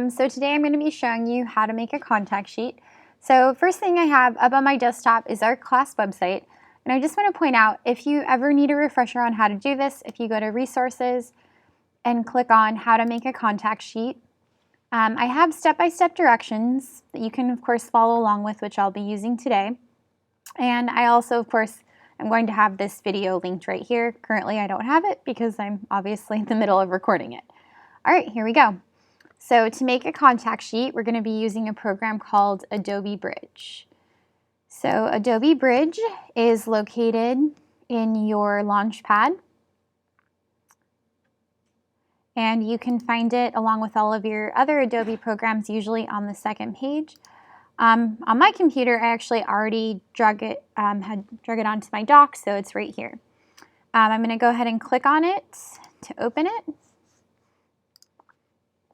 So today I'm going to be showing you how to make a contact sheet. So first thing I have up on my desktop is our class website. And I just want to point out, if you ever need a refresher on how to do this, if you go to resources and click on how to make a contact sheet, I have step-by-step directions that you can of course follow along with, which I'll be using today. And I also of course am going to have this video linked right here. Currently I don't have it because I'm obviously in the middle of recording it. All right, here we go. So to make a contact sheet, we're going to be using a program called Adobe Bridge. So Adobe Bridge is located in your Launchpad, and you can find it along with all of your other Adobe programs usually on the second page. On my computer, I actually already had drug it onto my dock, so it's right here. I'm going to go ahead and click on it to open it.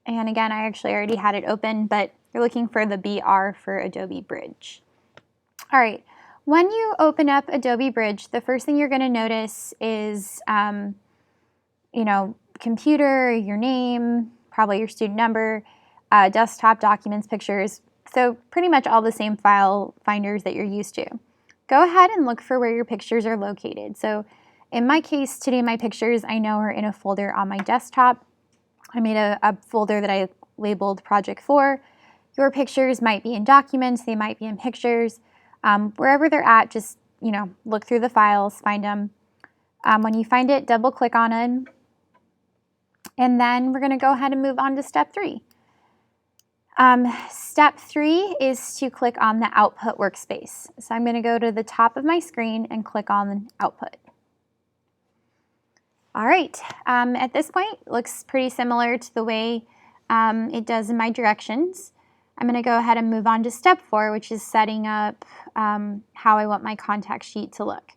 And again, I actually already had it open, but you're looking for the BR for Adobe Bridge. All right, when you open up Adobe Bridge, the first thing you're going to notice is, computer, your name, probably your student number, desktop, documents, pictures. So pretty much all the same file finders that you're used to. Go ahead and look for where your pictures are located. So in my case today, my pictures I know are in a folder on my desktop. I made a folder that I labeled Project 4. Your pictures might be in Documents, they might be in Pictures. Wherever they're at, just look through the files, find them. When you find it, double click on it. And then we're going to go ahead and move on to step 3. Step 3 is to click on the Output workspace. So I'm going to go to the top of my screen and click on Output. All right, at this point, it looks pretty similar to the way it does in my directions. I'm going to go ahead and move on to step 4, which is setting up how I want my contact sheet to look.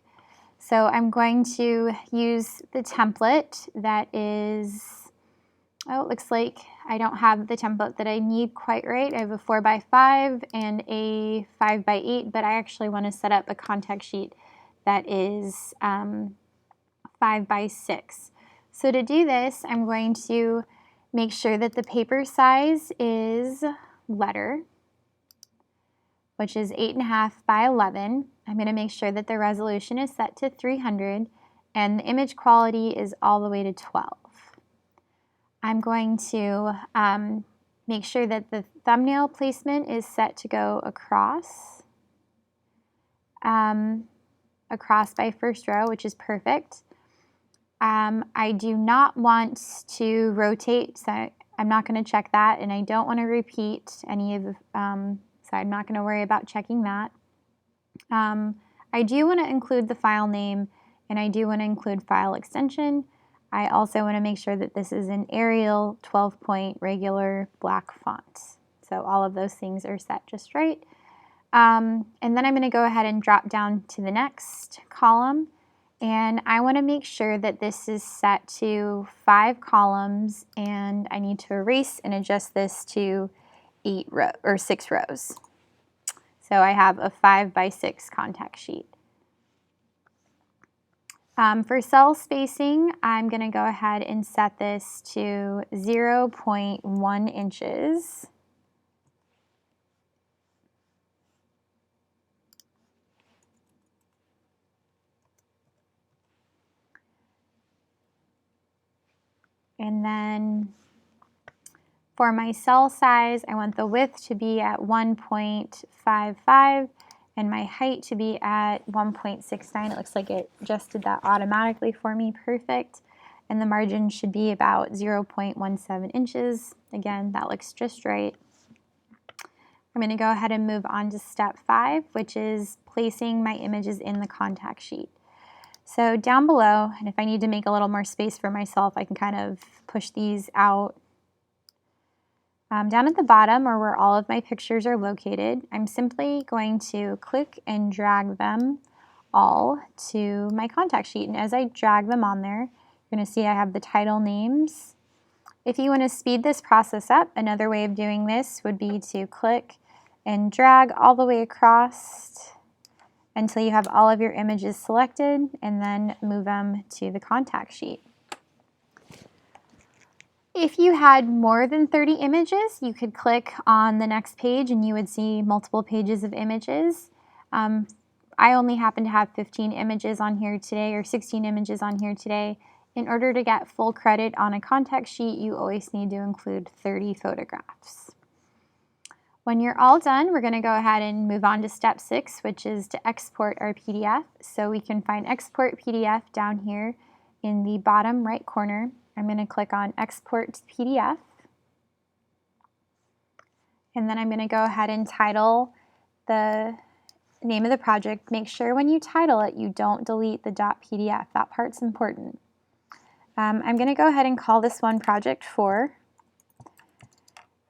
So I'm going to use the template that is, it looks like I don't have the template that I need quite right. I have a 4x5 and a 5x8, but I actually want to set up a contact sheet that is 5x6. So to do this, I'm going to make sure that the paper size is letter, which is 8.5 by 11. I'm going to make sure that the resolution is set to 300 and the image quality is all the way to 12. I'm going to make sure that the thumbnail placement is set to go across by first row, which is perfect. I do not want to rotate, so I'm not going to check that, and I don't want to repeat any of the, so I'm not going to worry about checking that. I do want to include the file name, and I do want to include file extension. I also want to make sure that this is an Arial 12-point regular black font. So all of those things are set just right. And then I'm going to go ahead and drop down to the next column. And I want to make sure that this is set to 5 columns, and I need to erase and adjust this to 6 rows. So I have a 5x6 contact sheet. For cell spacing, I'm going to go ahead and set this to 0.1 inches. And then for my cell size, I want the width to be at 1.55 and my height to be at 1.69. It looks like it just did that automatically for me. Perfect. And the margin should be about 0.17 inches. Again, that looks just right. I'm going to go ahead and move on to step 5, which is placing my images in the contact sheet. So down below, and if I need to make a little more space for myself, I can kind of push these out. Down at the bottom, or where all of my pictures are located, I'm simply going to click and drag them all to my contact sheet. And as I drag them on there, you're going to see I have the title names. If you want to speed this process up, another way of doing this would be to click and drag all the way across until you have all of your images selected, and then move them to the contact sheet. If you had more than 30 images, you could click on the next page and you would see multiple pages of images. I only happen to have 15 images on here today, or 16 images on here today. In order to get full credit on a contact sheet, you always need to include 30 photographs. When you're all done, we're going to go ahead and move on to step 6, which is to export our PDF. So we can find Export PDF down here in the bottom right corner. I'm going to click on Export to PDF. And then I'm going to go ahead and title the name of the project. Make sure when you title it, you don't delete the .pdf. That part's important. I'm going to go ahead and call this one Project 4.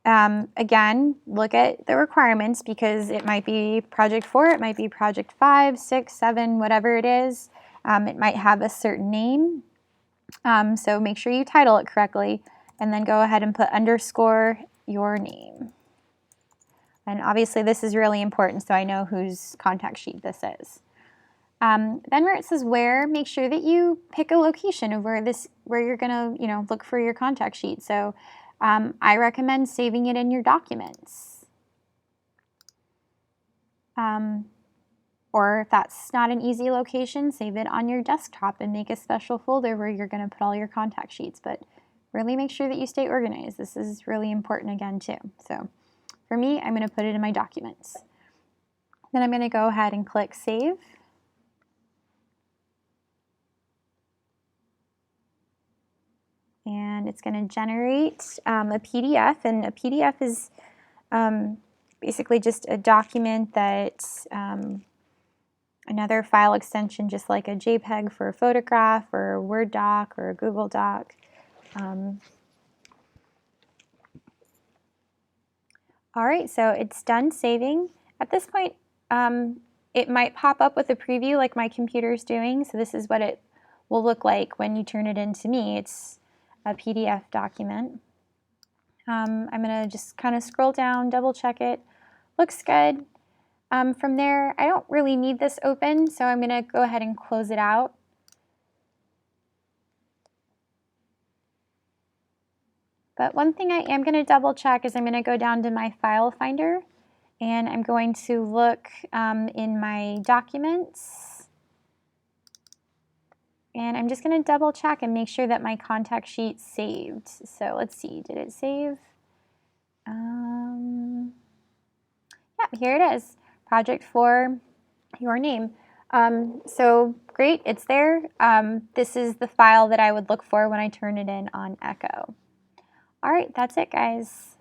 Again, look at the requirements because it might be Project 4, it might be Project 5, 6, 7, whatever it is. It might have a certain name. So make sure you title it correctly and then go ahead and put underscore your name. And obviously this is really important so I know whose contact sheet this is. Then where it says where, make sure that you pick a location of where you're going to look for your contact sheet. So I recommend saving it in your documents. Or if that's not an easy location, save it on your desktop and make a special folder where you're going to put all your contact sheets. But really make sure that you stay organized. This is really important again too. So for me, I'm going to put it in my documents. Then I'm going to go ahead and click Save. And it's going to generate a PDF, and a PDF is basically just a document that another file extension, just like a JPEG for a photograph or a Word doc or a Google Doc. All right, so it's done saving. At this point, it might pop up with a preview like my computer's doing. So this is what it will look like when you turn it into me. It's a PDF document. I'm going to just kind of scroll down, double check it. Looks good. From there, I don't really need this open, so I'm going to go ahead and close it out. But one thing I am going to double check is I'm going to go down to my file finder and I'm going to look in my documents. And I'm just going to double check and make sure that my contact sheet saved. So let's see, did it save? Yeah, here it is, Project 4, your name. So great, it's there. This is the file that I would look for when I turn it in on Echo. All right, that's it, guys.